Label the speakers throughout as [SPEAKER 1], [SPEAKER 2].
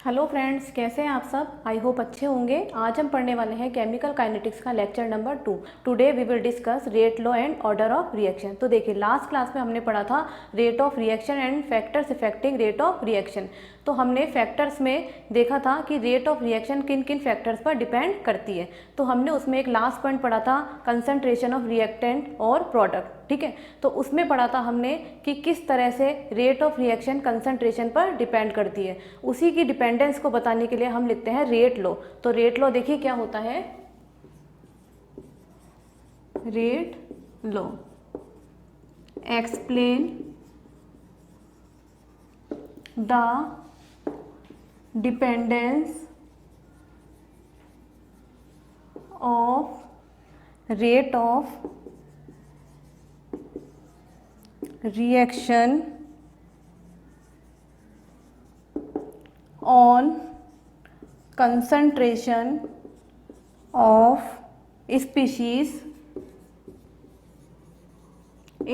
[SPEAKER 1] Hello friends, कैसे हैं आप सब। आई होप अच्छे होंगे। आज हम पढ़ने वाले हैं केमिकल काइनेटिक्स का lecture number 2। Today we will discuss rate law and order of reaction. तो देखिए, लास्ट क्लास में हमने पढ़ा था rate of reaction and factors affecting rate of reaction. तो हमने फैक्टर्स में देखा था कि रेट ऑफ रिएक्शन किन किन फैक्टर्स पर डिपेंड करती है। तो हमने उसमें एक लास्ट पॉइंट पढ़ा था कंसंट्रेशन ऑफ रिएक्टेंट और प्रोडक्ट। ठीक है, तो उसमें पढ़ा था हमने कि किस तरह से रेट ऑफ रिएक्शन कंसंट्रेशन पर डिपेंड करती है। उसी की डिपेंडेंस को बताने के लिए हम लिखते हैं रेट लॉ। तो रेट लॉ देखिए क्या होता है। Rate law explain the dependence of rate of reaction on concentration of species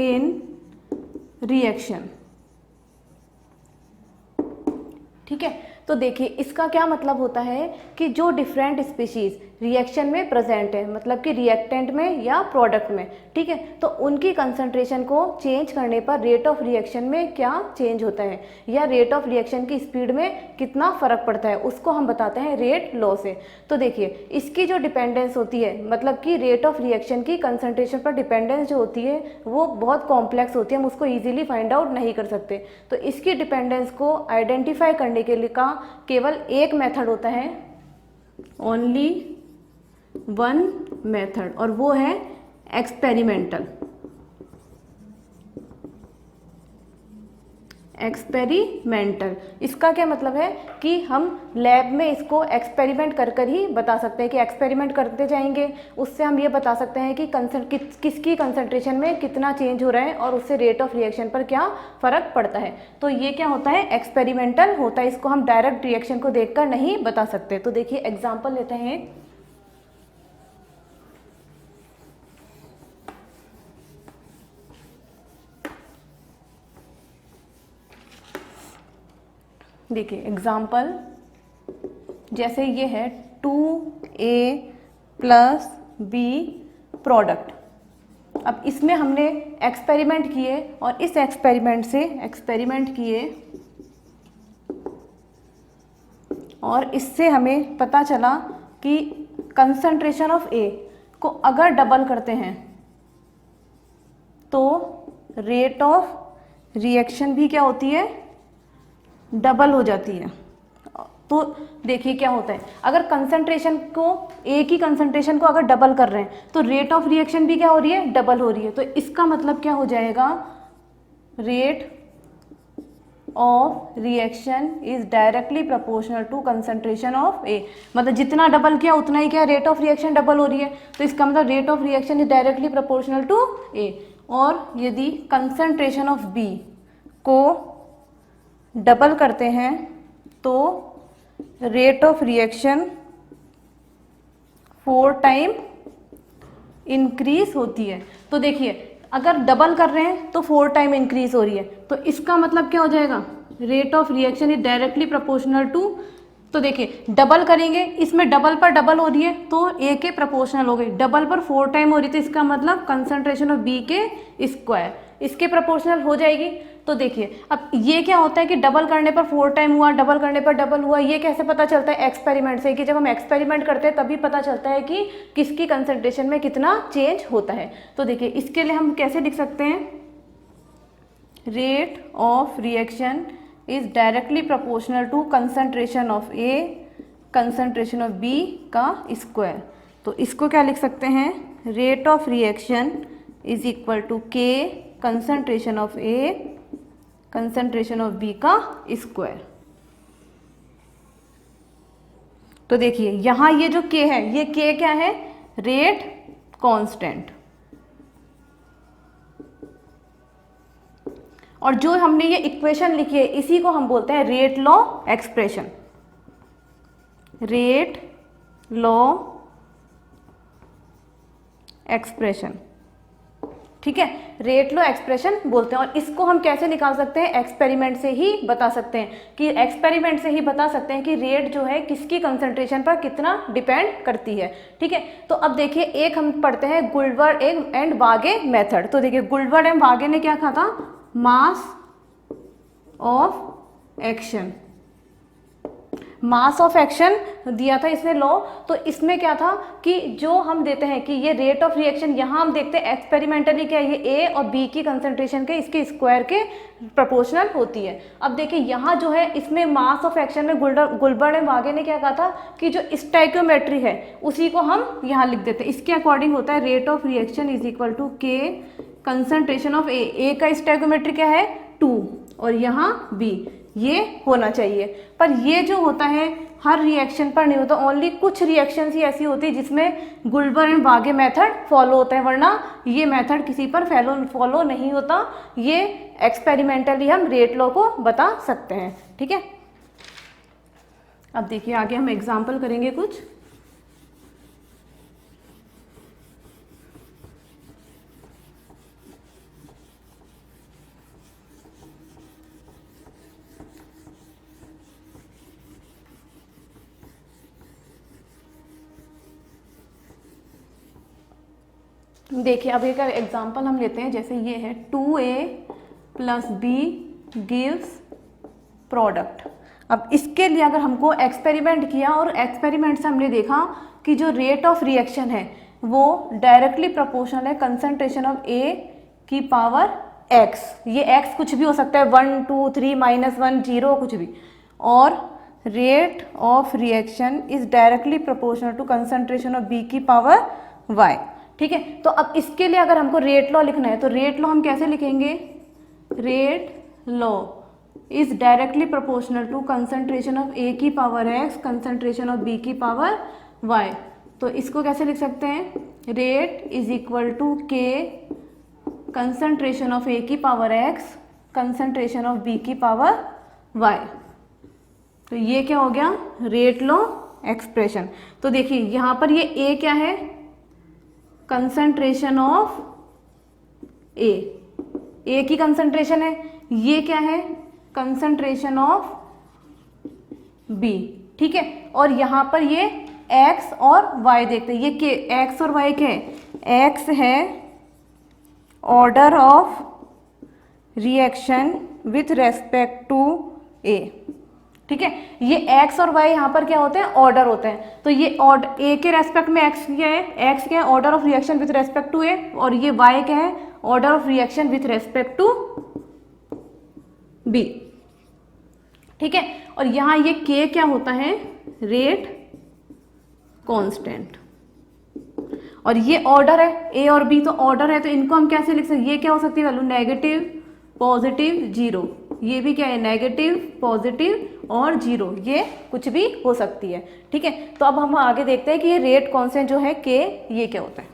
[SPEAKER 1] in reaction। ठीक है, तो देखिए इसका क्या मतलब होता है कि जो डिफरेंट स्पीशीज रिएक्शन में प्रेजेंट है, मतलब कि रिएक्टेंट में या प्रोडक्ट में, ठीक है, तो उनकी कंसंट्रेशन को चेंज करने पर रेट ऑफ रिएक्शन में क्या चेंज होता है या रेट ऑफ रिएक्शन की स्पीड में कितना फर्क पड़ता है, उसको हम बताते हैं रेट लॉ से। तो देखिए इसकी जो डिपेंडेंस होती है, मतलब कि रेट ऑफ रिएक्शन की कंसंट्रेशन पर डिपेंडेंस जो होती है वो बहुत कॉम्प्लेक्स होती है, हम उसको ईजिली फाइंड आउट नहीं कर सकते। तो इसकी डिपेंडेंस को आइडेंटिफाई करने के लिए का केवल एक मेथड होता है, ओनली वन मेथड, और वो है एक्सपेरिमेंटल। एक्सपेरिमेंटल इसका क्या मतलब है कि हम लैब में इसको एक्सपेरिमेंट कर कर ही बता सकते हैं कि एक्सपेरिमेंट करते जाएंगे, उससे हम ये बता सकते हैं कि किसकी कंसंट्रेशन में कितना चेंज हो रहा है और उससे रेट ऑफ रिएक्शन पर क्या फ़र्क पड़ता है। तो ये क्या होता है, एक्सपेरिमेंटल होता है। इसको हम डायरेक्ट रिएक्शन को देखकर नहीं बता सकते। तो देखिए एग्जाम्पल लेते हैं। देखिए एग्जाम्पल जैसे ये है 2A + B प्रोडक्ट। अब इसमें हमने एक्सपेरिमेंट किए और इस एक्सपेरिमेंट किए और इससे हमें पता चला कि कंसंट्रेशन ऑफ A को अगर डबल करते हैं तो रेट ऑफ रिएक्शन भी क्या होती है, डबल हो जाती है। तो देखिए क्या होता है, अगर कंसंट्रेशन को ए की कंसंट्रेशन को अगर डबल कर रहे हैं तो रेट ऑफ रिएक्शन भी क्या हो रही है, डबल हो रही है। तो इसका मतलब क्या हो जाएगा, rate of reaction is directly proportional to concentration of A. मतलब जितना डबल किया उतना ही क्या रेट ऑफ रिएक्शन डबल हो रही है। तो इसका मतलब rate of reaction is directly proportional to A. और यदि कंसंट्रेशन ऑफ बी को डबल करते हैं तो rate of reaction 4 time increase होती है। तो देखिए अगर डबल कर रहे हैं तो 4 टाइम इंक्रीज हो रही है। तो इसका मतलब क्या हो जाएगा, rate of reaction is directly proportional to, तो देखिए डबल करेंगे, इसमें डबल पर डबल हो रही है तो ए के प्रोपोर्शनल हो गई, डबल पर 4 टाइम हो रही है तो इसका मतलब कंसंट्रेशन ऑफ बी के स्क्वायर इसके प्रोपोर्शनल हो जाएगी। तो देखिए अब ये क्या होता है कि डबल करने पर 4 टाइम हुआ, डबल करने पर डबल हुआ। ये कैसे पता चलता है, एक्सपेरिमेंट से, कि जब हम एक्सपेरिमेंट करते हैं तभी पता चलता है कि किसकी कंसंट्रेशन में कितना चेंज होता है। तो देखिए इसके लिए हम कैसे लिख सकते हैं, rate of reaction is directly proportional to concentration of A concentration of B का स्क्वायर। तो इसको क्या लिख सकते हैं, rate of reaction is equal to के concentration of A concentration of B का स्क्वायर। तो देखिए यहां ये जो के है, ये के क्या है, रेट कांस्टेंट, और जो हमने ये इक्वेशन लिखी है इसी को हम बोलते हैं rate law expression. Rate law expression, ठीक है। रेट लॉ एक्सप्रेशन बोलते हैं। और इसको हम कैसे निकाल सकते हैं, एक्सपेरिमेंट से ही बता सकते हैं कि एक्सपेरिमेंट से ही बता सकते हैं कि रेट जो है किसकी कंसंट्रेशन पर कितना डिपेंड करती है। ठीक है, तो अब देखिए एक हम पढ़ते हैं गुल्डबर्ग एंड वागे मेथड। तो देखिए गुल्डबर्ग एंड वागे ने क्या कहा था, mass of action, mass of action दिया था इसने लॉ। तो इसमें क्या था कि जो हम देते हैं कि ये रेट ऑफ रिएक्शन, यहाँ हम देखते हैं एक्सपेरिमेंटली क्या ये ए और बी की कंसंट्रेशन के इसके स्क्वायर के प्रोपोर्शनल होती है। अब देखिए यहाँ जो है इसमें मास ऑफ एक्शन में गुल्डबर्ग एंड वागे ने क्या कहा था कि जो स्टोइकियोमेट्री है उसी को हम यहाँ लिख देते हैं। इसके अकॉर्डिंग होता है rate of reaction is equal to के कंसंट्रेशन ऑफ ए का स्टोइकियोमेट्री क्या है 2 और यहाँ बी, ये होना चाहिए। पर ये जो होता है हर रिएक्शन पर नहीं होता, ओनली कुछ रिएक्शन ही ऐसी होती है जिसमें गुल्डबर्ग एंड वागे मेथड फॉलो होता है, वरना ये मेथड किसी पर फॉलो नहीं होता। ये एक्सपेरिमेंटली हम रेट लॉ को बता सकते हैं। ठीक है, अब देखिए आगे हम एग्जाम्पल करेंगे कुछ। देखिए अब एक एग्जांपल हम लेते हैं, जैसे ये है 2a + b गिव्स प्रोडक्ट। अब इसके लिए अगर हमको एक्सपेरिमेंट किया और एक्सपेरिमेंट से हमने देखा कि जो रेट ऑफ रिएक्शन है वो डायरेक्टली प्रोपोर्शनल है कंसंट्रेशन ऑफ a की पावर x। ये x कुछ भी हो सकता है, 1 2 3 -1 0 कुछ भी। और rate of reaction is directly proportional to concentration of b की पावर y। ठीक है, तो अब इसके लिए अगर हमको रेट लॉ लिखना है तो रेट लॉ हम कैसे लिखेंगे, rate law is directly proportional to concentration of A की power x concentration of B की पावर y। तो इसको कैसे लिख सकते हैं, रेट इज इक्वल टू के कंसंट्रेशन ऑफ ए की power x concentration of B की पावर y। तो ये क्या हो गया, रेट लॉ एक्सप्रेशन। तो देखिए यहाँ पर ये a क्या है, कंसंट्रेशन ऑफ ए की कंसंट्रेशन है, ये क्या है, कंसंट्रेशन ऑफ बी। ठीक है, और यहाँ पर ये x और y देखते हैं, ये के x और y क्या है, x है order of reaction with respect to A. ठीक है, ये x और y यहाँ पर क्या होते हैं, ऑर्डर होते हैं। तो ये ऑर्डर a के रेस्पेक्ट में x क्या है, x क्या है, order of reaction with respect to a, और ये y क्या है, order of reaction with respect to b। ठीक है, और यहाँ ये k क्या होता है, रेट कांस्टेंट। और ये ऑर्डर है a और b, तो ऑर्डर है तो इनको हम कैसे लिख सकते हैं, ये क्या हो सकती है वैल्यू, नेगेटिव पॉजिटिव 0। ये भी क्या है, नेगेटिव पॉजिटिव और 0, ये कुछ भी हो सकती है। ठीक है, तो अब हम आगे देखते हैं कि ये रेट कांस्टेंट जो है के, ये क्या होता है।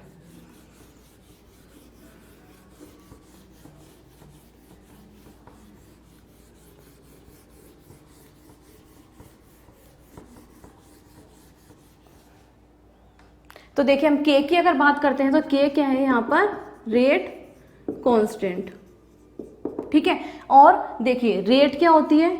[SPEAKER 1] तो देखिए हम के की अगर बात करते हैं तो के क्या है यहाँ पर, रेट कांस्टेंट। ठीक है, और देखिए रेट क्या होती है,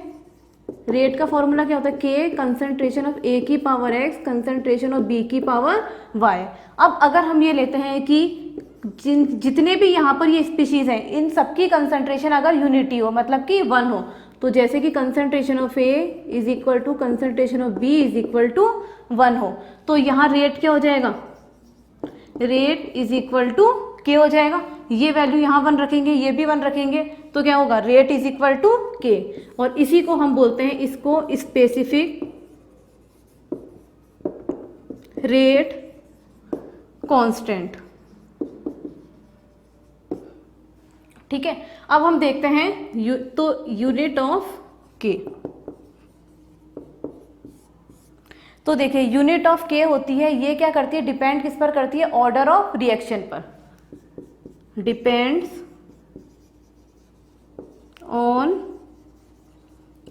[SPEAKER 1] रेट का फॉर्मूला क्या होता है, के कंसंट्रेशन ऑफ ए की power x concentration of B की पावर y। अब अगर हम ये लेते हैं कि जितने भी यहाँ पर ये स्पीशीज हैं इन सबकी कंसंट्रेशन अगर यूनिटी हो, मतलब कि 1 हो, तो जैसे कि concentration of A is equal to concentration of B is equal to 1 हो, तो यहाँ रेट क्या हो जाएगा, रेट इज इक्वल टू के हो जाएगा। ये वैल्यू यहाँ 1 रखेंगे, ये भी 1 रखेंगे, तो क्या होगा, रेट इज इक्वल टू के। और इसी को हम बोलते हैं, इसको स्पेसिफिक रेट कांस्टेंट। ठीक है, अब हम देखते हैं तो यूनिट ऑफ के। तो देखिए यूनिट ऑफ के होती है, ये क्या करती है, डिपेंड किस पर करती है, ऑर्डर ऑफ रिएक्शन पर, depends on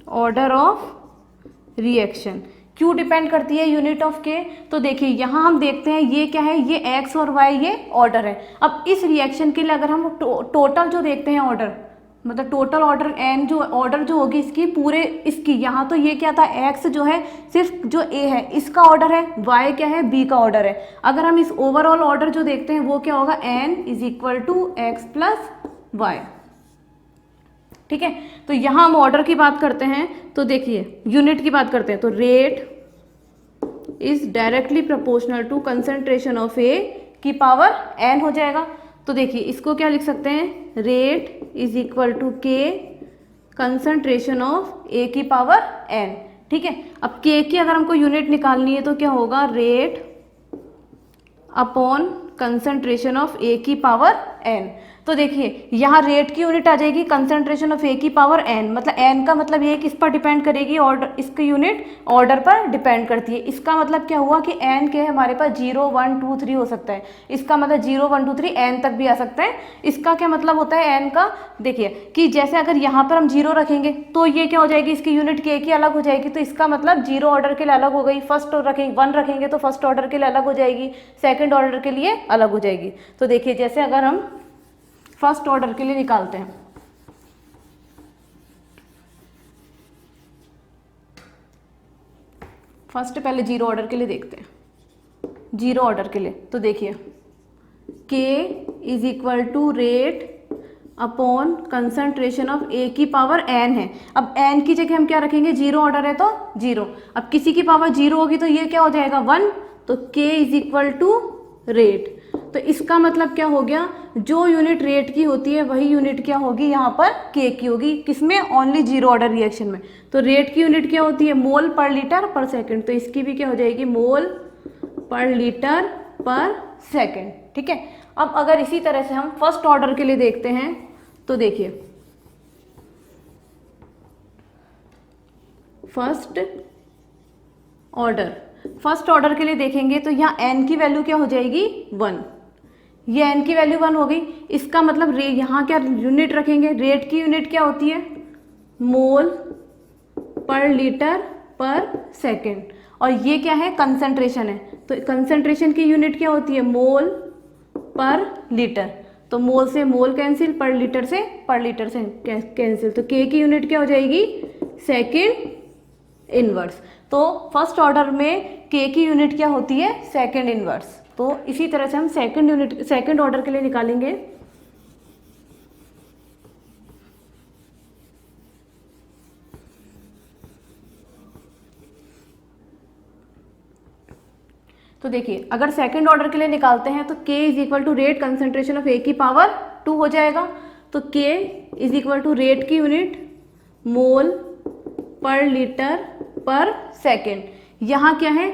[SPEAKER 1] order of reaction. क्यों डिपेंड करती है यूनिट ऑफ के? तो देखिए यहाँ हम देखते हैं ये क्या है, ये एक्स और वाई ये ऑर्डर है। अब इस रिएक्शन के लिए अगर हम टोटल जो देखते हैं ऑर्डर, मतलब टोटल ऑर्डर एन जो ऑर्डर जो होगी इसकी पूरे इसकी, यहाँ तो ये क्या था, एक्स जो है सिर्फ जो ए है इसका ऑर्डर है, वाई क्या है, बी का ऑर्डर है। अगर हम इस ओवरऑल ऑर्डर जो देखते हैं वो क्या होगा, n is equal to x plus y. ठीक है, तो यहाँ हम ऑर्डर की बात करते हैं तो देखिए यूनिट की बात करते हैं तो rate is directly proportional to concentration of A की पावर एन हो जाएगा। तो देखिए इसको क्या लिख सकते हैं, रेट इज इक्वल टू के कंसंट्रेशन ऑफ ए की पावर एन। ठीक है, अब के की अगर हमको यूनिट निकालनी है तो क्या होगा, rate upon concentration of A की पावर एन। तो देखिए यहाँ रेट की यूनिट आ जाएगी कंसंट्रेशन ऑफ ए की पावर एन, मतलब एन का मतलब ये किस पर डिपेंड करेगी, ऑर्डर, इसकी यूनिट ऑर्डर पर डिपेंड करती है। इसका मतलब क्या हुआ कि एन के हमारे पास 0 1 2 3 हो सकता है, इसका मतलब 0 1 2 3 एन तक भी आ सकता है। इसका क्या मतलब होता है एन का, देखिए कि जैसे अगर यहाँ पर हम 0 रखेंगे तो ये क्या हो जाएगी, इसकी यूनिट के की अलग हो जाएगी, तो इसका मतलब 0 ऑर्डर के लिए अलग हो गई, फर्स्ट रखेंगे 1 रखेंगे तो फर्स्ट ऑर्डर के लिए अलग हो जाएगी, सेकेंड ऑर्डर के लिए अलग हो जाएगी। तो देखिए जैसे अगर हम फर्स्ट ऑर्डर के लिए निकालते हैं, फर्स्ट पहले 0 ऑर्डर के लिए देखते हैं, 0 ऑर्डर के लिए तो देखिए k is equal to rate upon concentration of A की पावर n है। अब n की जगह हम क्या रखेंगे, 0 ऑर्डर है तो 0, अब किसी की पावर 0 होगी तो ये क्या हो जाएगा 1, तो k is equal to rate. तो इसका मतलब क्या हो गया, जो यूनिट रेट की होती है वही यूनिट क्या होगी यहाँ पर के की होगी, किसमें, ओनली 0 ऑर्डर रिएक्शन में। तो रेट की यूनिट क्या होती है, मोल पर लीटर पर सेकंड, तो इसकी भी क्या हो जाएगी, मोल पर लीटर पर सेकंड। ठीक है, अब अगर इसी तरह से हम फर्स्ट ऑर्डर के लिए देखते हैं तो देखिए फर्स्ट ऑर्डर के लिए देखेंगे तो यहाँ n की वैल्यू क्या हो जाएगी 1, ये n की वैल्यू 1 हो गई। इसका मतलब यहाँ क्या यूनिट रखेंगे, रेट की यूनिट क्या होती है, मोल पर लीटर पर सेकेंड, और ये क्या है, कंसंट्रेशन है, तो कंसंट्रेशन की यूनिट क्या होती है, मोल पर लीटर। तो मोल से मोल कैंसिल, पर लीटर से कैंसिल, तो k की यूनिट क्या हो जाएगी, सेकेंड इनवर्स। तो फर्स्ट ऑर्डर में k की यूनिट क्या होती है, सेकेंड इनवर्स। तो इसी तरह से हम सेकेंड ऑर्डर के लिए निकालेंगे। तो देखिए अगर सेकंड ऑर्डर के लिए निकालते हैं तो k is equal to rate concentration of a की पावर 2 हो जाएगा। तो k is equal to rate की यूनिट मोल पर लीटर पर सेकेंड। यहाँ क्या है,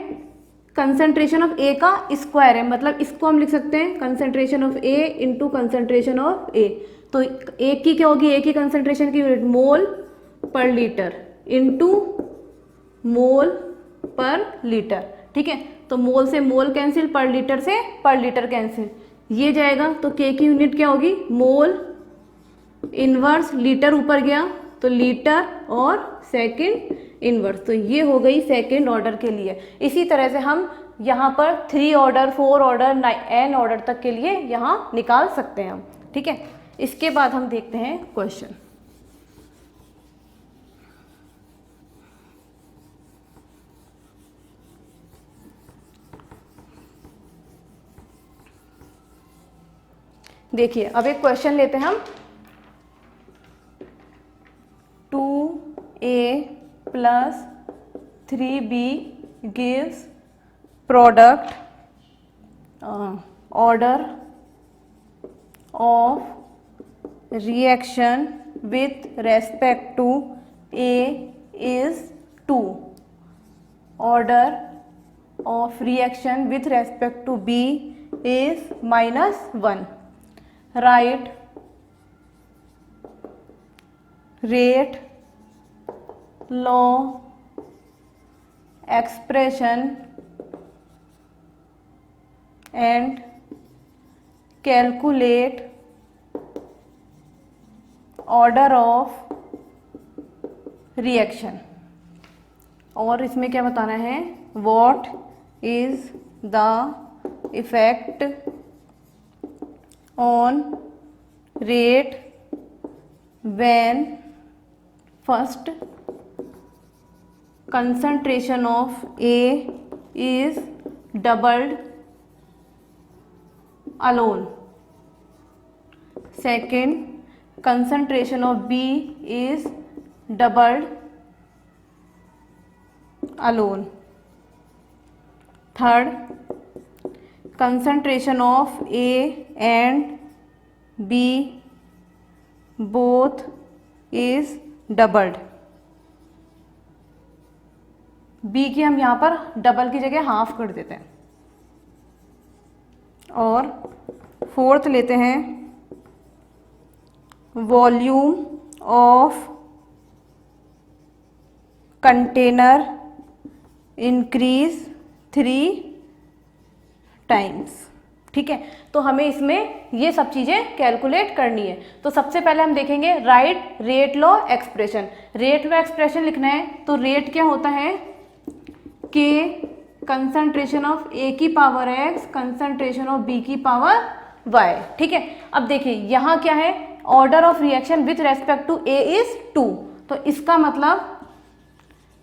[SPEAKER 1] कंसंट्रेशन ऑफ a का स्क्वायर है, मतलब इसको हम लिख सकते हैं concentration of a into concentration of a। तो a की क्या होगी, a की कंसंट्रेशन की यूनिट मोल पर लीटर इंटू मोल पर लीटर। ठीक है, तो मोल से मोल कैंसिल, पर लीटर से पर लीटर कैंसिल, ये जाएगा। तो k की यूनिट क्या होगी, मोल इनवर्स, लीटर ऊपर गया तो लीटर और सेकंड इनवर्स, तो ये हो गई सेकंड ऑर्डर के लिए। इसी तरह से हम यहाँ पर 3 ऑर्डर 4 ऑर्डर n ऑर्डर तक के लिए यहाँ निकाल सकते हैं हम। ठीक है, इसके बाद हम देखते हैं क्वेश्चन। देखिए अब एक क्वेश्चन लेते हैं हम, 2a plus 3b gives product order of reaction with respect to a is 2, order of reaction with respect to b is -1. Write rate, law, expression and calculate order of reaction। और इसमें क्या बताना है, what is the effect on rate when first concentration of A is doubled alone, second concentration of B is doubled alone, third concentration of A and B both is doubled, B की हम यहाँ पर double की जगह half कर देते हैं, और फोर्थ लेते हैं volume of container increase 3 times. ठीक है, तो हमें इसमें ये सब चीज़ें कैलकुलेट करनी है। तो सबसे पहले हम देखेंगे right rate law expression. Rate law expression लिखना है तो रेट क्या होता है, के कंसंट्रेशन ऑफ ए की power x concentration of B की पावर वाई। ठीक है, अब देखिए यहाँ क्या है, order of reaction with respect to A is 2, तो इसका मतलब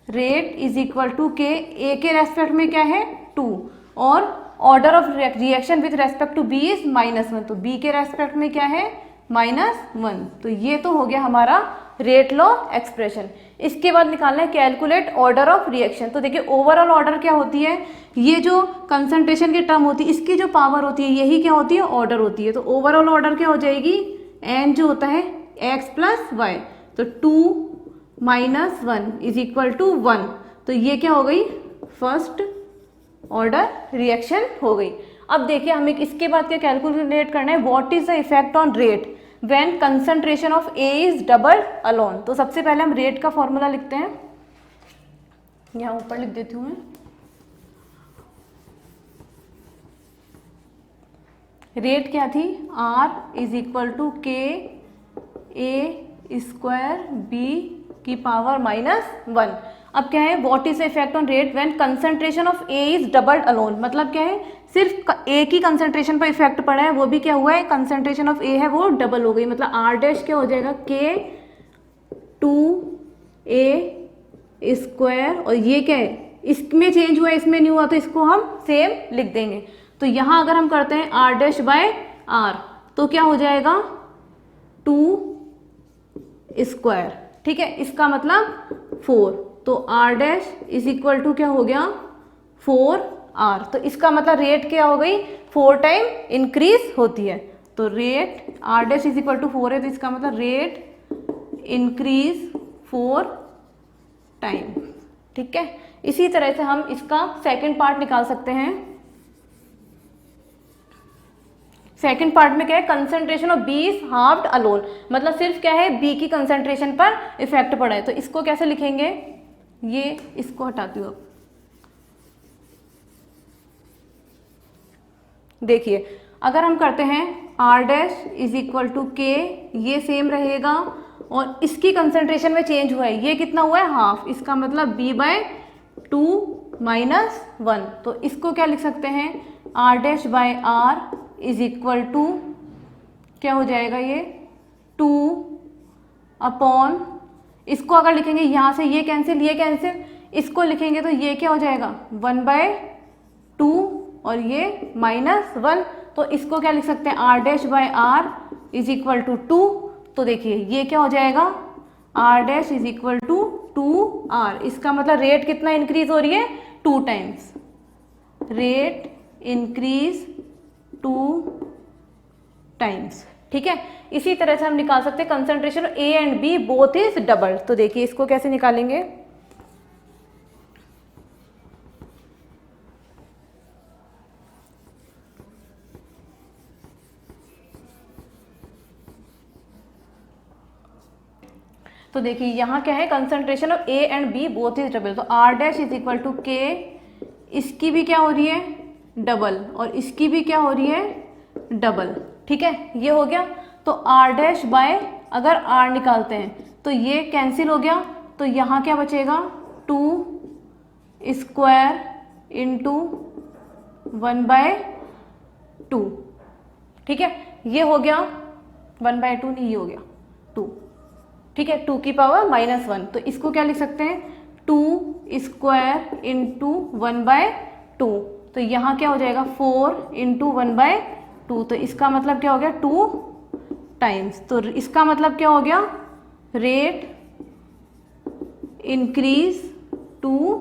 [SPEAKER 1] रेट इज इक्वल टू के, ए के रेस्पेक्ट में क्या है 2, और order of reaction with respect to B is -1, तो बी के रेस्पेक्ट में क्या है -1। तो ये तो हो गया हमारा रेट लॉ एक्सप्रेशन। इसके बाद निकालना है कैलकुलेट ऑर्डर ऑफ रिएक्शन। तो देखिए ओवरऑल ऑर्डर क्या होती है, ये जो कंसंट्रेशन की टर्म होती है इसकी जो पावर होती है यही क्या होती है, ऑर्डर होती है। तो ओवरऑल ऑर्डर क्या हो जाएगी, एन जो होता है एक्स प्लस वाई, तो 2 - 1 इज इक्वल टू 1, तो ये क्या हो गई, फर्स्ट ऑर्डर रिएक्शन हो गई। अब देखिए हमें इसके बाद क्या कैलकुलेट करना है, what is the effect on rate when concentration of A is doubled alone. तो सबसे पहले हम रेट का फॉर्मूला लिखते हैं, यहाँ ऊपर लिख देती हूँ मैं। रेट क्या थी, R इज इक्वल टू के ए स्क्वायर बी की पावर -1। अब क्या है, what is the effect on rate when concentration of A is doubled alone, मतलब क्या है सिर्फ ए की कंसंट्रेशन पर इफेक्ट पड़ा है, वो भी क्या हुआ है, कंसंट्रेशन ऑफ ए है वो डबल हो गई, मतलब आर डैश क्या हो जाएगा के 2a स्क्वायर, और ये क्या है इसमें चेंज हुआ है इसमें नहीं हुआ, तो इसको हम सेम लिख देंगे। तो यहाँ अगर हम करते हैं आर डैश बाय आर तो क्या हो जाएगा 2 स्क्वायर। ठीक है, इसका मतलब 4, तो are dash is equal to क्या हो गया 4r, तो इसका मतलब रेट क्या हो गई 4 टाइम इंक्रीज होती है। तो rate r dash is equal to 4 है, तो इसका मतलब रेट इंक्रीज 4 टाइम। ठीक है, इसी तरह से हम इसका सेकंड पार्ट निकाल सकते हैं। सेकंड पार्ट में क्या है, concentration of B is halved alone, मतलब सिर्फ क्या है बी की कंसंट्रेशन पर इफेक्ट पड़ा है। तो इसको कैसे लिखेंगे, ये इसको हटाती हूँ। देखिए अगर हम करते हैं r dash is equal to k, ये सेम रहेगा, और इसकी कंसंट्रेशन में चेंज हुआ है, ये कितना हुआ है हाफ, इसका मतलब b बाय 2 - 1। तो इसको क्या लिख सकते हैं, r dash by r is equal to क्या हो जाएगा, ये 2 अपॉन, इसको अगर लिखेंगे यहाँ से ये कैंसिल ये कैंसिल, इसको लिखेंगे तो ये क्या हो जाएगा 1/2 और ये -1, तो इसको क्या लिख सकते हैं r dash by r is equal to 2। तो देखिए ये क्या हो जाएगा r dash is equal to 2r, इसका मतलब रेट कितना इंक्रीज हो रही है 2 टाइम्स, रेट इंक्रीज 2 टाइम्स। ठीक है, इसी तरह से हम निकाल सकते हैं concentration A and B both is double. तो देखिए इसको कैसे निकालेंगे, तो देखिए यहाँ क्या है concentration of A and B both is double, तो are dash is equal to K, इसकी भी क्या हो रही है डबल और इसकी भी क्या हो रही है डबल। ठीक है, ये हो गया। तो आर डैश बाय, अगर आर निकालते हैं तो ये कैंसिल हो गया, तो यहाँ क्या बचेगा 2 स्क्वायर इंटू 1/2। ठीक है, ये हो गया 1/2 नहीं, ये हो गया 2। ठीक है, 2 की पावर -1, तो इसको क्या लिख सकते हैं 2 स्क्वायर इंटू 1/2। तो यहाँ क्या हो जाएगा 4 इंटू 1/2, तो इसका मतलब क्या हो गया 2 टाइम्स। तो इसका मतलब क्या हो गया रेट इंक्रीज 2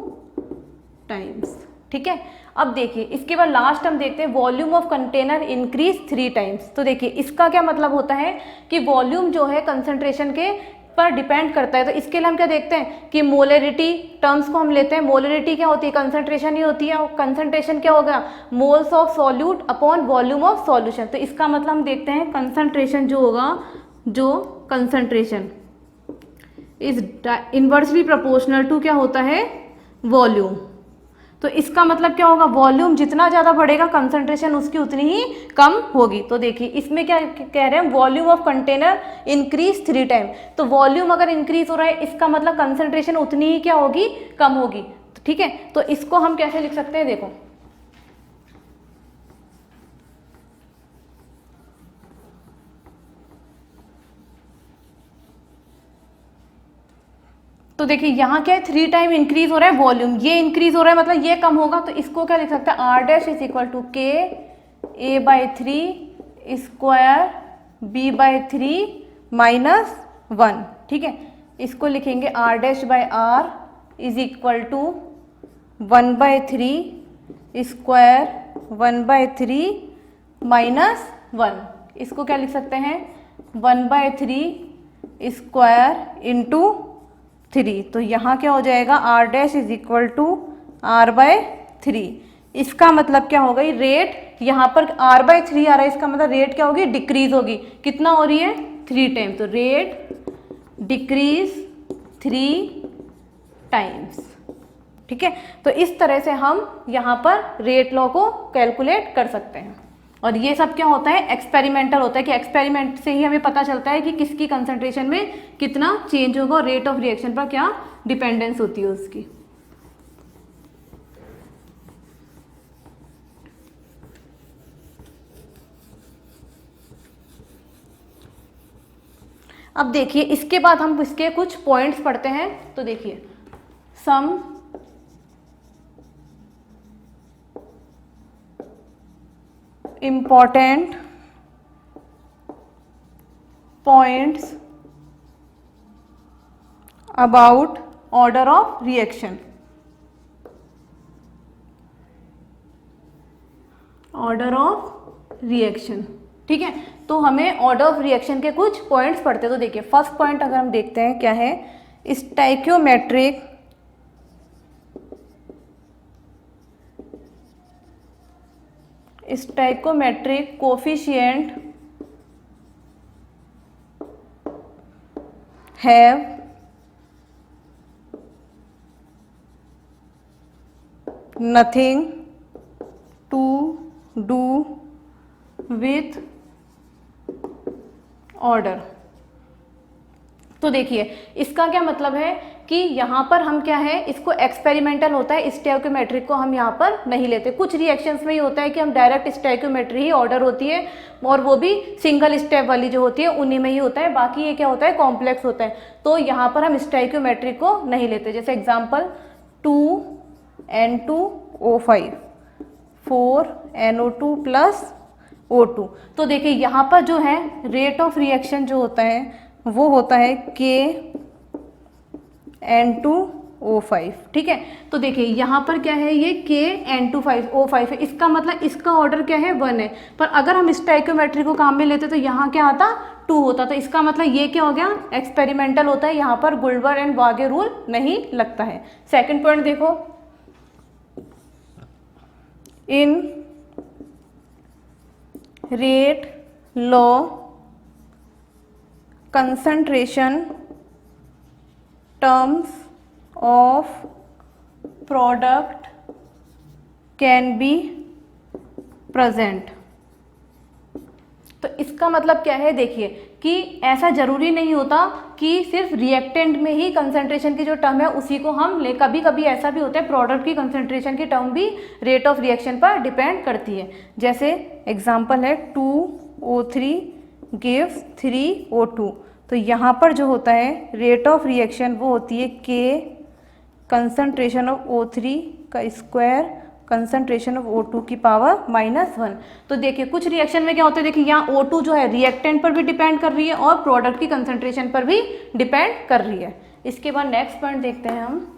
[SPEAKER 1] टाइम्स। ठीक है, अब देखिए इसके बाद लास्ट हम देखते हैं volume of container increase 3 times. तो देखिए इसका क्या मतलब होता है कि वॉल्यूम जो है कंसंट्रेशन के पर डिपेंड करता है। तो इसके लिए हम क्या देखते हैं कि मोलरिटी टर्म्स को हम लेते हैं। मोलरिटी क्या होती है, कंसंट्रेशन ही होती है, और कंसंट्रेशन क्या होगा moles of solute upon volume of solution. तो इसका मतलब हम देखते हैं कंसंट्रेशन जो होगा, जो concentration is inversely proportional to क्या होता है वॉल्यूम। तो इसका मतलब क्या होगा वॉल्यूम जितना ज़्यादा बढ़ेगा कंसंट्रेशन उसकी उतनी ही कम होगी। तो देखिए इसमें क्या कह रहे हैं volume of container increase 3 time. तो वॉल्यूम अगर इंक्रीज हो रहा है इसका मतलब कंसंट्रेशन उतनी ही क्या होगी कम होगी। तो ठीक है, तो इसको हम कैसे लिख सकते हैं देखो, तो देखिए यहाँ क्या है 3 टाइम इंक्रीज हो रहा है वॉल्यूम, ये इंक्रीज हो रहा है मतलब ये कम होगा। तो इसको क्या लिख सकते हैं r dash is equal to k a/3 square b/3 -1। ठीक है, इसको लिखेंगे r dash by r is equal to 1/3 square 1/3 -1। इसको क्या लिख सकते हैं 1/3 स्क्वायर इंटू 3। तो यहाँ क्या हो जाएगा r dash is equal to r/3। इसका मतलब क्या होगा रेट, यहाँ पर r/3 आ रहा है, इसका मतलब रेट क्या होगी डिक्रीज होगी। कितना हो रही है 3 टाइम, तो रेट डिक्रीज 3 टाइम्स। ठीक है, तो इस तरह से हम यहाँ पर रेट लॉ को कैलकुलेट कर सकते हैं। और ये सब क्या होता है एक्सपेरिमेंटल होता है कि एक्सपेरिमेंट से ही हमें पता चलता है कि किसकी कंसंट्रेशन में कितना चेंज होगा और रेट ऑफ रिएक्शन पर क्या डिपेंडेंस होती है उसकी। अब देखिए इसके बाद हम इसके कुछ पॉइंट्स पढ़ते हैं। तो देखिए सम important points about order of reaction। Order of reaction, ठीक है, तो हमें ऑर्डर ऑफ रिएक्शन के कुछ पॉइंट्स पढ़ते हैं। तो देखिए फर्स्ट पॉइंट अगर हम देखते हैं क्या है stoichiometric stoichiometric coefficient have nothing to do with order. तो देखिए इसका क्या मतलब है कि यहाँ पर हम क्या है इसको एक्सपेरिमेंटल होता है, स्टोइकियोमेट्रिक को हम यहाँ पर नहीं लेते। कुछ रिएक्शंस में ही होता है कि हम डायरेक्ट स्टोइकियोमेट्री ही ऑर्डर होती है और वो भी सिंगल स्टेप वाली जो होती है उन्हीं में ही होता है, बाकी ये क्या होता है कॉम्प्लेक्स होता है। तो यहाँ पर हम स्टोइकियोमेट्रिक को नहीं लेते। जैसे example 2N2O5 4NO2 plus O2। तो देखिए यहाँ पर जो है रेट ऑफ रिएक्शन जो होता है वो होता है KN2O5। ठीक है, तो देखिए यहाँ पर क्या है ये KN2O5 है, इसका मतलब इसका ऑर्डर क्या है 1 है। पर अगर हम स्टोइकियोमेट्री को काम में लेते तो यहाँ क्या आता 2 होता। तो इसका मतलब ये क्या हो गया एक्सपेरिमेंटल होता है, यहाँ पर गुल्बर एंड वागे रूल नहीं लगता है। सेकंड पॉइंट देखो in rate law concentration terms of product can be present। तो इसका मतलब क्या है देखिए कि ऐसा ज़रूरी नहीं होता कि सिर्फ रिएक्टेंट में ही कंसंट्रेशन की जो टर्म है उसी को हम ले, कभी कभी ऐसा भी होता है प्रोडक्ट की कंसंट्रेशन की टर्म भी रेट ऑफ रिएक्शन पर डिपेंड करती है। जैसे एग्जांपल है 2O3 गिव्स 3O2, तो यहाँ पर जो होता है रेट ऑफ रिएक्शन वो होती है K कंसंट्रेशन ऑफ O3 का स्क्वायर कंसंट्रेशन ऑफ O2 की पावर -1। तो देखिए कुछ रिएक्शन में क्या होता है, देखिए यहाँ O2 जो है रिएक्टेंट पर भी डिपेंड कर रही है और प्रोडक्ट की कंसंट्रेशन पर भी डिपेंड कर रही है। इसके बाद नेक्स्ट पॉइंट देखते हैं हम।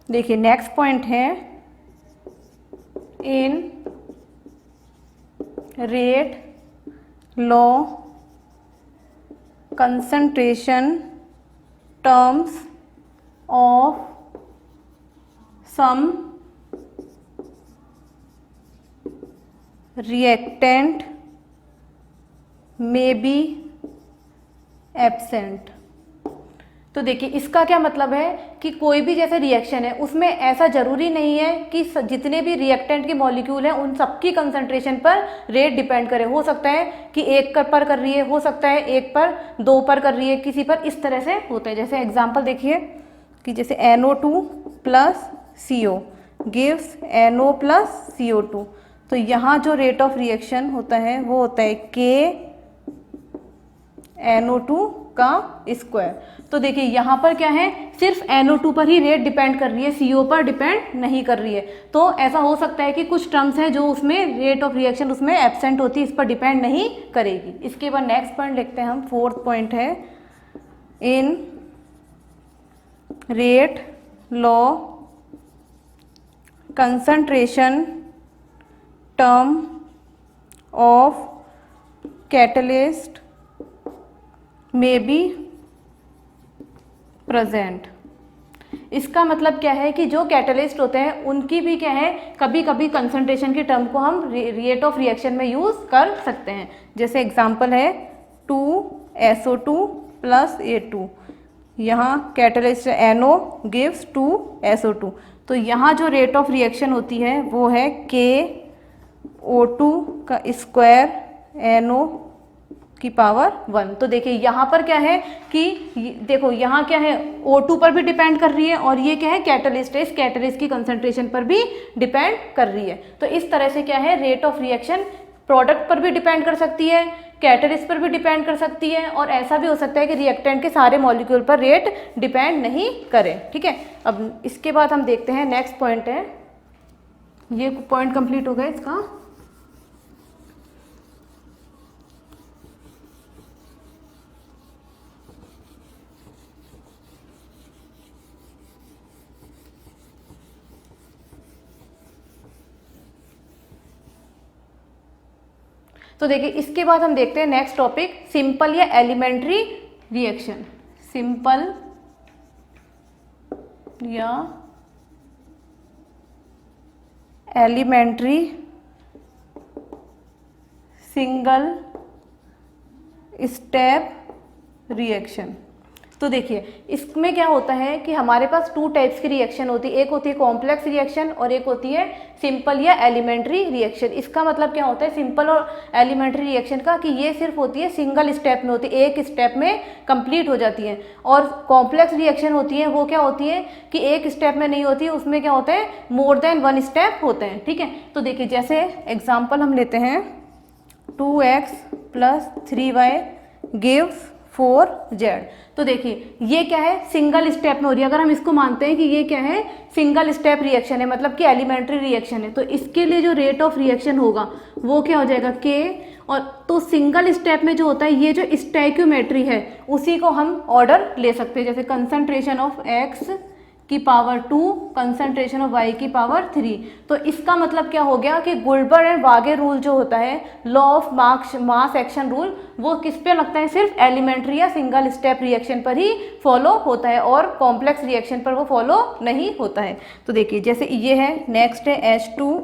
[SPEAKER 1] देखिए नेक्स्ट पॉइंट है in rate law concentration terms of some reactant may be absent। तो देखिए इसका क्या मतलब है कि कोई भी जैसे रिएक्शन है उसमें ऐसा ज़रूरी नहीं है कि जितने भी रिएक्टेंट के मॉलिक्यूल हैं उन सबकी कंसंट्रेशन पर रेट डिपेंड करे। हो सकता है कि एक पर कर रही है, हो सकता है एक पर, दो पर कर रही है, किसी पर, इस तरह से होते हैं। जैसे एग्जांपल देखिए कि जैसे NO2 plus CO gives NO plus CO2, तो यहाँ जो रेट ऑफ रिएक्शन होता है वो होता है K NO2 का स्क्वायर। तो देखिए यहाँ पर क्या है, सिर्फ NO2 पर ही रेट डिपेंड कर रही है, CO पर डिपेंड नहीं कर रही है। तो ऐसा हो सकता है कि कुछ टर्म्स हैं जो उसमें रेट ऑफ रिएक्शन उसमें एब्सेंट होती है, इस पर डिपेंड नहीं करेगी। इसके बाद नेक्स्ट पॉइंट लिखते हैं हम, फोर्थ पॉइंट है in rate law concentration term of catalyst may be present. इसका मतलब क्या है कि जो कैटलिस्ट होते हैं उनकी भी क्या है, कभी कभी कंसंट्रेशन की टर्म को हम रेट ऑफ रिएक्शन में यूज़ कर सकते हैं। जैसे एग्जांपल है 2SO2 प्लस A2, यहाँ कैटलिस्ट NO गिव्स 2SO2, तो यहाँ जो रेट ऑफ रिएक्शन होती है वो है KO2 का स्क्वायर NO की पावर 1। तो देखिए यहाँ पर क्या है कि देखो यहाँ क्या है, O2 पर भी डिपेंड कर रही है और ये क्या है कैटलिस्ट है, इस कैटलिस्ट की कंसंट्रेशन पर भी डिपेंड कर रही है। तो इस तरह से क्या है, रेट ऑफ रिएक्शन प्रोडक्ट पर भी डिपेंड कर सकती है, कैटलिस्ट पर भी डिपेंड कर सकती है, और ऐसा भी हो सकता है कि रिएक्टेंट के सारे मॉलिक्यूल पर रेट डिपेंड नहीं करे। ठीक है, अब इसके बाद हम देखते हैं नेक्स्ट पॉइंट है, ये पॉइंट कंप्लीट हो गया इसका। तो देखिए इसके बाद हम देखते हैं नेक्स्ट टॉपिक, सिंपल या एलिमेंट्री रिएक्शन। सिंपल या एलिमेंट्री सिंगल स्टेप रिएक्शन। तो देखिए इसमें क्या होता है कि हमारे पास टू टाइप्स की रिएक्शन होती है, एक होती है कॉम्प्लेक्स रिएक्शन और एक होती है सिंपल या एलिमेंट्री रिएक्शन। इसका मतलब क्या होता है सिंपल और एलिमेंट्री रिएक्शन का, कि ये सिर्फ होती है सिंगल स्टेप में होती है, एक स्टेप में कंप्लीट हो जाती है। और कॉम्प्लेक्स रिएक्शन होती है वो क्या होती है कि एक स्टेप में नहीं होती है, उसमें क्या होता है मोर देन वन स्टेप होते हैं। ठीक है, तो देखिए जैसे एग्जाम्पल हम लेते हैं 2x plus 3y gives 4z। तो देखिए ये क्या है, सिंगल स्टेप में हो रही है। अगर हम इसको मानते हैं कि ये क्या है सिंगल स्टेप रिएक्शन है, मतलब कि एलिमेंट्री रिएक्शन है, तो इसके लिए जो रेट ऑफ रिएक्शन होगा वो क्या हो जाएगा K। और तो सिंगल स्टेप में जो होता है ये जो स्टोइकियोमेट्री है उसी को हम ऑर्डर ले सकते हैं, जैसे कंसंट्रेशन ऑफ x की पावर 2 कंसंट्रेशन ऑफ y की पावर 3। तो इसका मतलब क्या हो गया कि गुल्बर एंड वागे रूल जो होता है, law of mass action rule, वो किस पे लगता है, सिर्फ एलिमेंट्री या सिंगल स्टेप रिएक्शन पर ही फॉलो होता है और कॉम्प्लेक्स रिएक्शन पर वो फॉलो नहीं होता है। तो देखिए जैसे ये है, नेक्स्ट है H2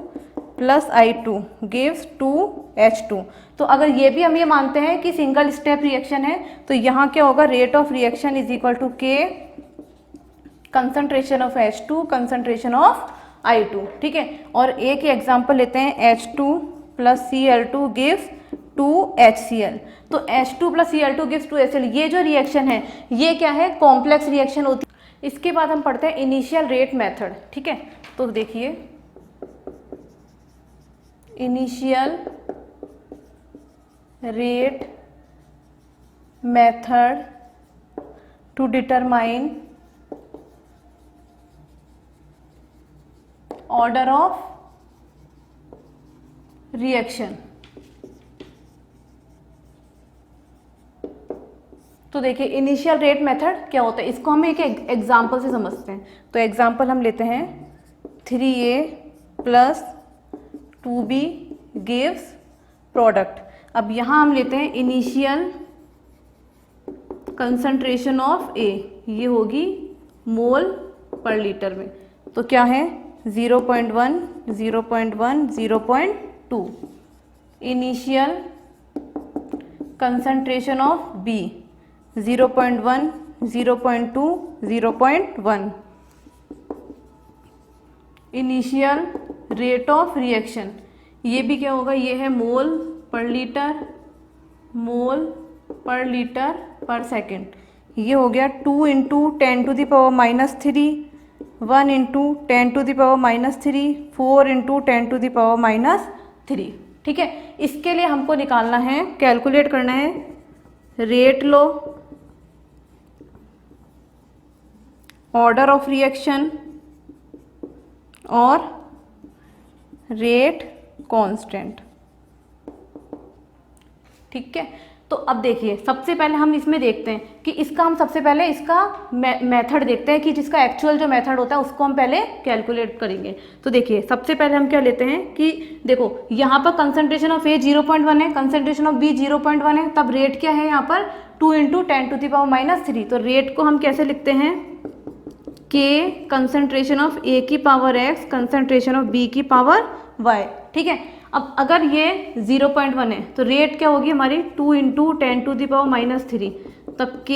[SPEAKER 1] plus I2 gives 2H2। तो अगर ये भी हम ये मानते हैं कि सिंगल स्टेप रिएक्शन है तो यहाँ क्या होगा, rate of reaction is equal to K concentration of H2, concentration of I2, ठीक है। और एक ही एग्जांपल लेते हैं, H2 plus Cl2 gives 2HCl। तो H2 plus Cl2 gives 2HCl, ये जो रिएक्शन है ये क्या है, कॉम्प्लेक्स रिएक्शन होती है। इसके बाद हम पढ़ते हैं इनिशियल रेट मेथड, ठीक है। तो देखिए initial rate method to determine order of reaction. तो देखिए इनिशियल रेट मेथड क्या होता है, इसको हम एक एग्जांपल से समझते हैं। तो एग्जांपल हम लेते हैं 3A plus 2B gives product. अब यहाँ हम लेते हैं इनिशियल कंसंट्रेशन ऑफ A, ये होगी मोल पर लीटर में। तो क्या है 0.1, 0.1, 0.2। Initial concentration of B 0.1, 0.2, 0.1। Initial rate of reaction, ये भी क्या होगा, ये है मोल पर लीटर, मोल पर लीटर पर सेकेंड। ये हो गया 2 into 10 to the power minus 3, 1 into 10 to the power minus 3, 4 into 10 to the power minus 3, ठीक है। इसके लिए हमको निकालना है, कैलकुलेट करना है rate low, order of reaction और रेट कांस्टेंट, ठीक है। तो अब देखिए सबसे पहले हम इसमें देखते हैं कि इसका हम सबसे पहले इसका मेथड देखते हैं कि जिसका एक्चुअल जो मेथड होता है उसको हम पहले कैलकुलेट करेंगे। तो देखिए सबसे पहले हम क्या लेते हैं कि देखो यहाँ पर कंसंट्रेशन ऑफ A 0.1 है, कंसंट्रेशन ऑफ B 0.1 है, तब रेट क्या है यहाँ पर 2 into 10 to the power minus 3। तो रेट को हम कैसे लिखते हैं, K कंसंट्रेशन ऑफ A की power X, concentration of B की पावर Y, ठीक है। अब अगर ये 0.1 है तो रेट क्या होगी हमारी 2 into 10 to the power minus 3, तब K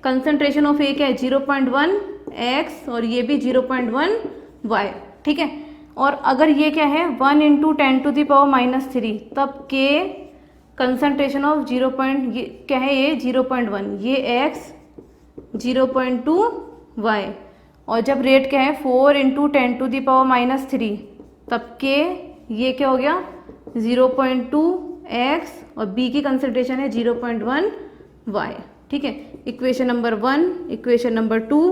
[SPEAKER 1] कंसंट्रेशन ऑफ A क्या है 0.1 X और ये भी 0.1 Y, ठीक है। और अगर ये क्या है 1 into 10 to the power minus 3, तब K कंसंट्रेशन ऑफ क्या है ये 0.1, ये X 0.2 Y। और जब रेट क्या है 4 into 10 to the power minus 3, तब K ये क्या हो गया 0.2 X और B की कंसंट्रेशन है 0.1 Y, ठीक है। इक्वेशन नंबर 1, इक्वेशन नंबर 2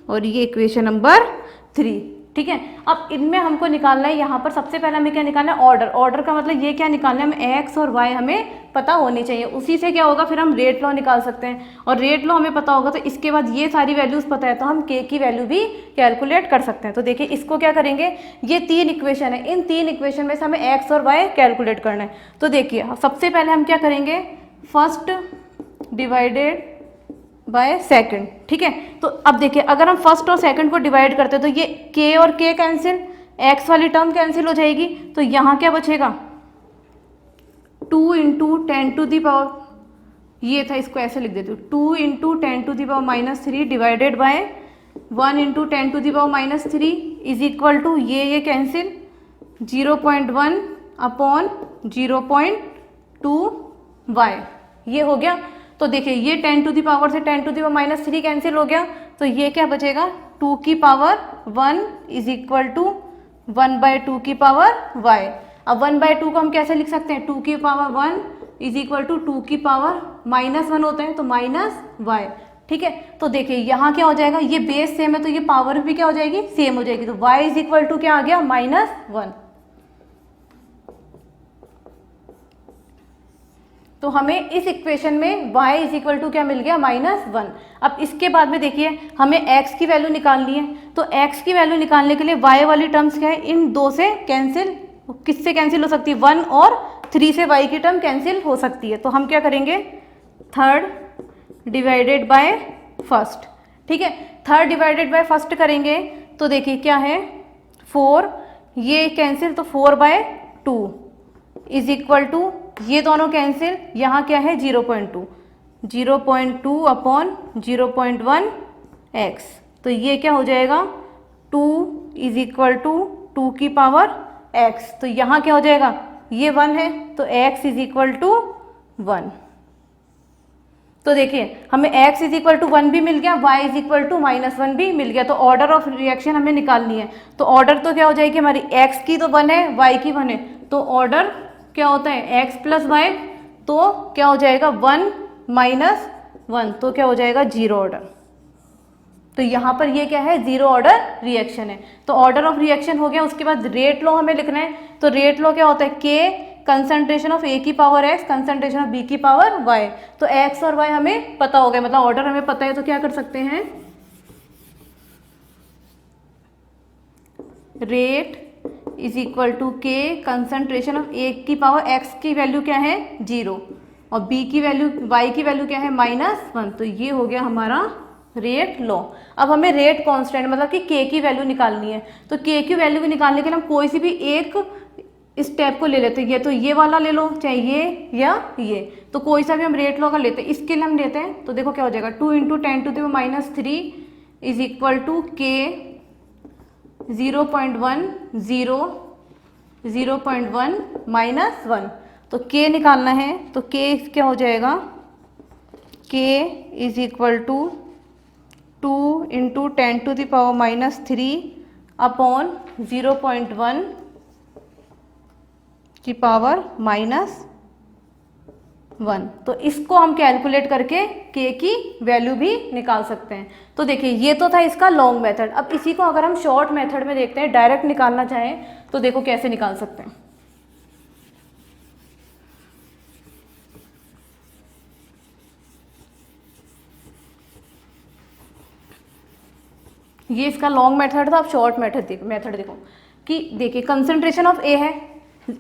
[SPEAKER 1] और ये इक्वेशन नंबर 3, ठीक है। अब इनमें हमको निकालना है, यहाँ पर सबसे पहले हमें क्या निकालना है, ऑर्डर। ऑर्डर का मतलब ये क्या निकालना है, हमें X और Y हमें पता होनी चाहिए, उसी से क्या होगा फिर हम रेट लॉ निकाल सकते हैं। और रेट लॉ हमें पता होगा तो इसके बाद ये सारी वैल्यूज़ पता है तो हम K की वैल्यू भी कैलकुलेट कर सकते हैं। तो देखिए इसको क्या करेंगे, ये 3 इक्वेशन है, इन 3 इक्वेशन में से हमें X और Y कैलकुलेट करना है। तो देखिए सबसे पहले हम क्या करेंगे, फर्स्ट डिवाइडेड बाय सेकंड, ठीक है। तो अब देखिए अगर हम फर्स्ट और सेकंड को डिवाइड करते हैं तो ये K और K कैंसिल, X वाली टर्म कैंसिल हो जाएगी, तो यहाँ क्या बचेगा 2 इंटू 10 टू दी पावर, ये था इसको ऐसे लिख देती हूँ 2 into 10 to the power minus 3 divided by 1 into 10 to the power minus 3 is equal to ये कैंसिल 0.1 अपॉन 0.2 Y, ये हो गया। तो देखिए ये 10 टू दी पावर से 10 to the power minus 3 cancel हो गया, तो ये क्या बचेगा 2 की पावर 1 इज इक्वल टू 1/2 की पावर Y। अब 1/2 को हम कैसे लिख सकते हैं, 2 की पावर 1 इज इक्वल टू 2 की पावर -1 होता है तो -Y, ठीक है। तो देखिए यहाँ क्या हो जाएगा, ये बेस सेम है तो ये पावर भी क्या हो जाएगी, सेम हो जाएगी। तो Y इज इक्वल टू क्या आ गया -1। तो हमें इस इक्वेशन में y इज इक्वल टू क्या मिल गया -1। अब इसके बाद में देखिए हमें x की वैल्यू निकालनी है, तो x की वैल्यू निकालने के लिए y वाली टर्म्स क्या है, इन 2 से कैंसिल, किससे कैंसिल हो सकती है 1 और 3 से y की टर्म कैंसिल हो सकती है। तो हम क्या करेंगे थर्ड डिवाइडेड बाय फर्स्ट, ठीक है। थर्ड डिवाइडेड बाय फर्स्ट करेंगे तो देखिए क्या है 4, ये कैंसिल तो 4/2 इज इक्वल टू ये दोनों कैंसिल, यहाँ क्या है 0.2 अपॉन 0.1 x, तो ये क्या हो जाएगा 2 इज इक्वल टू 2 की पावर x। तो यहाँ क्या हो जाएगा, ये 1 है तो x इज इक्वल टू 1। तो देखिए हमें x इज इक्वल टू 1 भी मिल गया, y इज इक्वल टू -1 भी मिल गया। तो ऑर्डर ऑफ रिएक्शन हमें निकालनी है। तो ऑर्डर तो क्या हो जाएगी हमारी, x की तो 1 है, y की 1 है, तो ऑर्डर क्या होता है x प्लस वाई, तो क्या हो जाएगा 1 माइनस 1, तो क्या हो जाएगा 0 ऑर्डर। तो यहाँ पर ये क्या है 0 ऑर्डर रिएक्शन है। तो ऑर्डर ऑफ रिएक्शन हो गया। उसके बाद रेट लॉ हमें लिखना है। तो रेट लॉ क्या होता है, k कंसंट्रेशन ऑफ a की power x concentration of b की पावर y। तो x और y हमें पता हो गया, मतलब ऑर्डर हमें पता है, तो क्या कर सकते हैं, rate is equal to k concentration of a की पावर x की वैल्यू क्या है 0 और b की वैल्यू y की वैल्यू क्या है -1। तो ये हो गया हमारा रेट लॉ। अब हमें रेट कांस्टेंट मतलब कि k की वैल्यू निकालनी है। तो k की वैल्यू भी निकालने के लिए हम कोई सी भी एक स्टेप को ले लेते हैं। तो ये वाला ले लो, चाहे ये या ये, तो कोई सा भी हम रेट लॉ का लेते हैं। इसके लिए हम लेते हैं, तो देखो क्या हो जाएगा 2 × 10⁻³ इज इक्वल टू k 0.1 0 0.1 -1। तो k निकालना है, तो k क्या हो जाएगा, k is equal to 2 × 10⁻³ upon 0.1 की पावर -1। तो इसको हम कैलकुलेट करके k की वैल्यू भी निकाल सकते हैं। तो देखिए ये तो था इसका लॉन्ग मेथड। अब इसी को अगर हम शॉर्ट मेथड में देखते हैं, डायरेक्ट निकालना चाहें तो देखो कैसे निकाल सकते हैं। ये इसका लॉन्ग मेथड था। अब शॉर्ट मेथड देखो कि देखिए कंसंट्रेशन ऑफ ए है,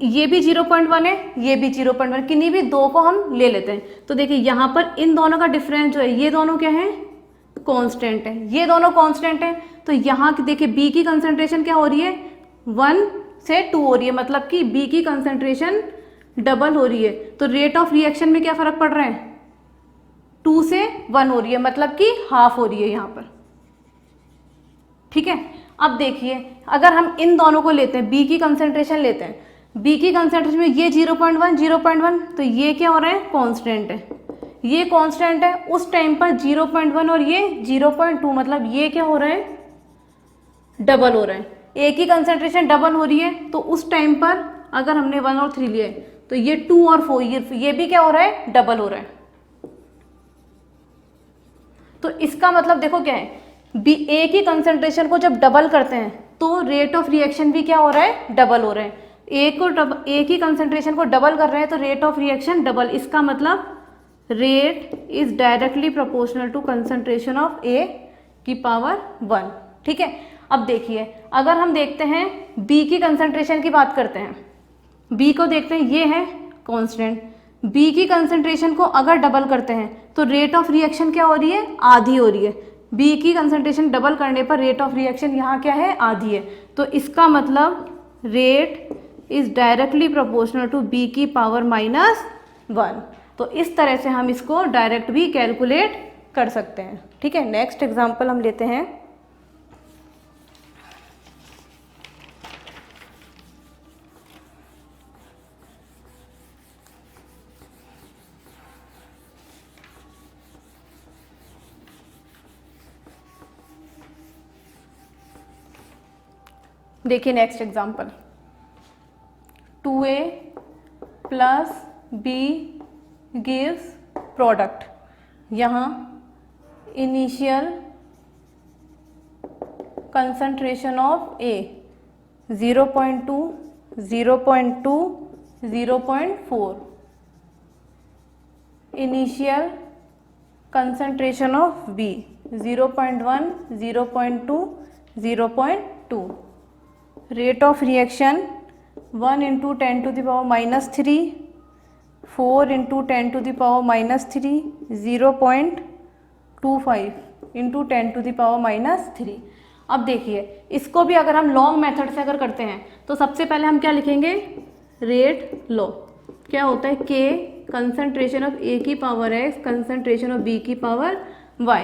[SPEAKER 1] ये भी 0.1 है, ये भी 0.1, किन्हीं भी दो को हम ले लेते हैं। तो देखिए यहाँ पर इन दोनों का डिफरेंस जो है, ये दोनों क्या है कांस्टेंट है, ये दोनों कांस्टेंट है। तो यहाँ देखिए बी की कंसंट्रेशन क्या हो रही है 1 से 2 हो रही है, मतलब कि बी की कंसंट्रेशन डबल हो रही है। तो रेट ऑफ रिएक्शन में क्या फर्क पड़ रहा है 2 से 1 हो रही है, मतलब कि हाफ हो रही है यहाँ पर। ठीक है, अब देखिए अगर हम इन दोनों को लेते हैं, बी की कंसंट्रेशन लेते हैं, बी की कंसंट्रेशन में ये 0.1 तो ये क्या हो रहा है कांस्टेंट है, ये कांस्टेंट है। उस टाइम पर 0.1 और ये 0.2, मतलब ये क्या हो रहा है डबल हो रहा है। ए की कंसंट्रेशन डबल हो रही है, तो उस टाइम पर अगर हमने 1 और 3 लिया है तो ये 2 और 4 ये भी क्या हो रहा है डबल हो रहा है। तो इसका मतलब देखो क्या है, बी ए की कंसंट्रेशन को जब डबल करते हैं तो रेट ऑफ रिएक्शन भी क्या हो रहा है डबल हो रहा है। ए की कंसंट्रेशन को डबल कर रहे हैं तो रेट ऑफ रिएक्शन डबल। इसका मतलब rate is directly proportional to concentration of A की पावर 1। ठीक है, अब देखिए अगर हम देखते हैं बी की कंसंट्रेशन की बात करते हैं, बी को देखते हैं, ये है कांस्टेंट। बी की कंसंट्रेशन को अगर डबल करते हैं तो रेट ऑफ रिएक्शन क्या हो रही है आधी हो रही है। बी की कंसंट्रेशन डबल करने पर रेट ऑफ रिएक्शन यहाँ क्या है आधी है। तो इसका मतलब rate is directly proportional to B की पावर -1। तो इस तरह से हम इसको डायरेक्ट भी कैलकुलेट कर सकते हैं। ठीक है, नेक्स्ट एग्जांपल हम लेते हैं। देखिए next example, 2a + b gives product. यहाँ initial concentration of a 0.2 0.2 0.4, initial concentration of b 0.1 0.2 0.2, rate of reaction 1 × 10⁻³ 4 × 10⁻³ 0.25 × 10⁻³। अब देखिए इसको भी अगर हम लॉन्ग मेथड से अगर करते हैं तो सबसे पहले हम क्या लिखेंगे रेट लॉ। क्या होता है k कंसंट्रेशन ऑफ a की power x concentration of b की पावर y।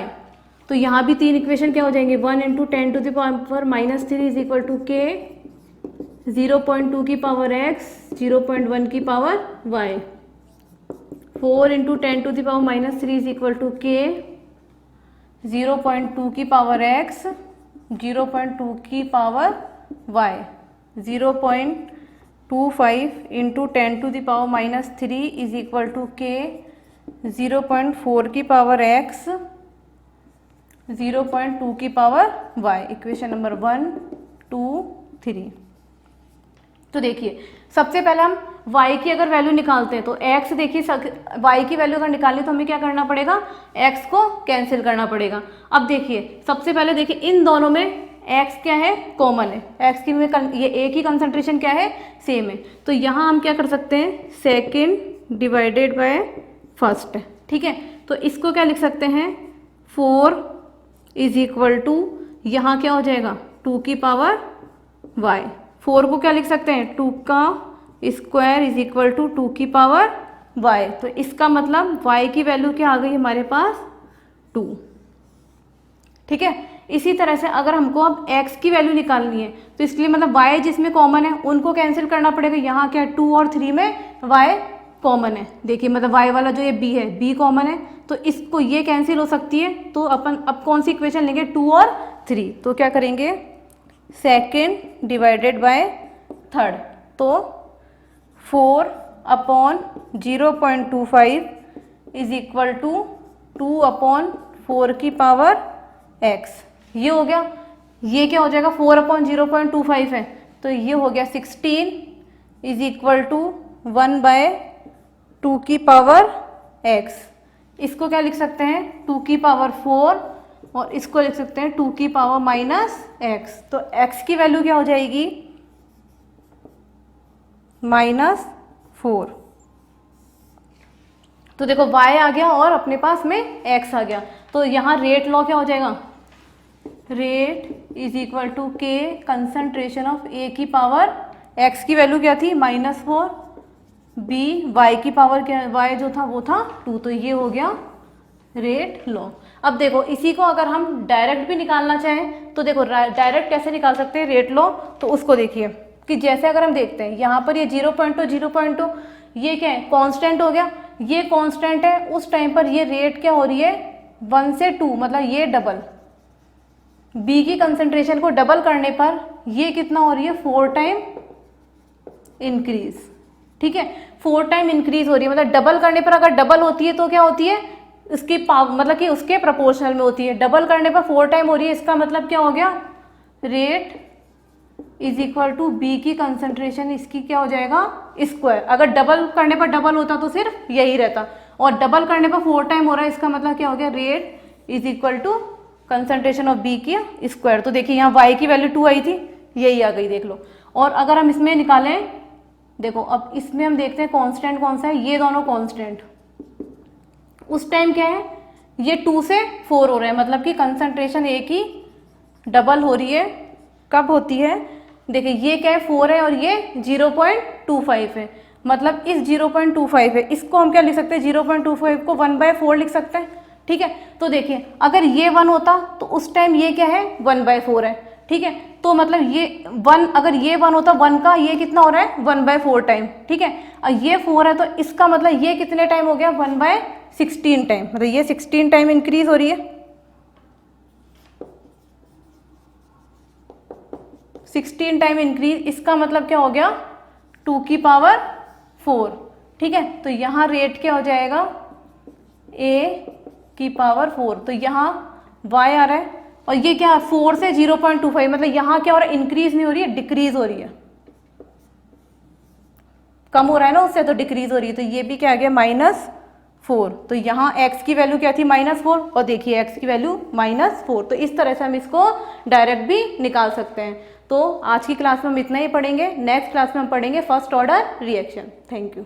[SPEAKER 1] तो यहाँ भी 3 इक्वेशन क्या हो जाएंगे, 1 × 10⁻³ इज इक्वल टू k, 0.2 की पावर x, 0.1 की power y, 4 × 10⁻³ is equal to k, 0.2 की पावर x, 0.2 की power y, 0.25 × 10⁻³ is equal to k, 0.4 की पावर x, 0.2 की पावर y। Equation number 1, 2, 3। तो देखिए सबसे पहले हम y की अगर वैल्यू निकालते हैं तो x, देखिए y की वैल्यू अगर निकालनी तो हमें क्या करना पड़ेगा, x को कैंसिल करना पड़ेगा। अब देखिए सबसे पहले देखिए इन दोनों में x क्या है, कॉमन है, x की में ये एक ही कंसंट्रेशन क्या है, सेम है। तो यहाँ हम क्या कर सकते हैं, सेकेंड डिवाइडेड बाय फर्स्ट, ठीक है। तो इसको क्या लिख सकते हैं, 4 इज इक्वल टू, यहाँ क्या हो जाएगा 2 की पावर y, 4 को क्या लिख सकते हैं 2 का स्क्वायर इज इक्वल टू 2 की पावर y। तो इसका मतलब y की वैल्यू क्या आ गई हमारे पास 2, ठीक है। इसी तरह से अगर हमको अब x की वैल्यू निकालनी है तो इसलिए मतलब y जिसमें कॉमन है उनको कैंसिल करना पड़ेगा। यहाँ क्या 2 और 3 में y कॉमन है, देखिए मतलब y वाला जो ये b है b कॉमन है, तो इसको ये कैंसिल हो सकती है। तो अपन अब कौन सी इक्वेशन लेंगे, 2 और 3, तो क्या करेंगे सेकेंड डिवाइडेड बाय थर्ड, तो 4/0.25 इज इक्वल टू 2/4 की पावर x, ये हो गया। ये क्या हो जाएगा 4/0.25 है, तो ये हो गया 16 इज इक्वल टू 1/2 की पावर x। इसको क्या लिख सकते हैं 2 की पावर 4 और इसको लिख सकते हैं 2 की पावर -x। तो x की वैल्यू क्या हो जाएगी -4। तो देखो y आ गया और अपने पास में x आ गया। तो यहाँ रेट लॉ क्या हो जाएगा, rate is equal to k concentration of a की पावर x की वैल्यू क्या थी -4, b y की पावर क्या, y जो था वो था 2, तो ये हो गया रेट लॉ। अब देखो इसी को अगर हम डायरेक्ट भी निकालना चाहें तो देखो डायरेक्ट कैसे निकाल सकते हैं रेट लॉ, तो उसको देखिए कि जैसे अगर हम देखते हैं यहाँ पर ये 0.2 ये क्या है कांस्टेंट हो गया, ये कांस्टेंट है, उस टाइम पर ये रेट क्या हो रही है 1 से 2, मतलब ये डबल, बी की कंसंट्रेशन को डबल करने पर ये कितना हो रही है 4 टाइम इंक्रीज, ठीक है 4 टाइम इंक्रीज हो रही है। मतलब डबल करने पर अगर डबल होती है तो क्या होती है उसकी मतलब कि उसके प्रोपोर्शनल में होती है, डबल करने पर 4 टाइम हो रही है, इसका मतलब क्या हो गया rate is equal to B की कंसंट्रेशन इसकी क्या हो जाएगा स्क्वायर। अगर डबल करने पर डबल होता तो सिर्फ यही रहता, और डबल करने पर 4 टाइम हो रहा है, इसका मतलब क्या हो गया rate is equal to concentration of B की स्क्वायर। तो देखिए यहाँ y की वैल्यू 2 आई थी, यही आ गई देख लो। और अगर हम इसमें निकालें, देखो अब इसमें हम देखते हैं कांस्टेंट कौन सा है, ये दोनों कांस्टेंट, उस टाइम क्या है ये 2 से 4 हो रहा है, मतलब कि कंसंट्रेशन एक ही डबल हो रही है। कब होती है, देखिए ये क्या है 4 है और ये 0.25 है, मतलब इस 0.25 है, इसको हम क्या लिख सकते हैं 0.25 को 1/4 लिख सकते हैं, ठीक है। तो देखिए अगर ये 1 होता तो उस टाइम ये क्या है 1/4 है, ठीक है। तो मतलब ये 1, अगर ये 1 होता 1 का ये कितना हो रहा है 1/4 टाइम, ठीक है। और ये 4 है तो इसका मतलब ये कितने टाइम हो गया 1/16 टाइम, मतलब ये 16 टाइम इंक्रीज हो रही है, 16 टाइम इंक्रीज, इसका मतलब क्या हो गया 2 की पावर 4, ठीक है। तो यहाँ रेट क्या हो जाएगा a की पावर 4, तो यहाँ y आ रहा है, और ये क्या 4 से 0.25, मतलब यहाँ क्या हो रहा है इंक्रीज नहीं हो रही है डिक्रीज हो रही है, कम हो रहा है ना उससे, तो डिक्रीज हो रही है। तो ये भी क्या आ गया -4, तो यहाँ x की वैल्यू क्या थी -4, और देखिए x की वैल्यू -4। तो इस तरह से हम इसको डायरेक्ट भी निकाल सकते हैं। तो आज की क्लास में हम इतना ही पढ़ेंगे, नेक्स्ट क्लास में हम पढ़ेंगे first order reaction. Thank you.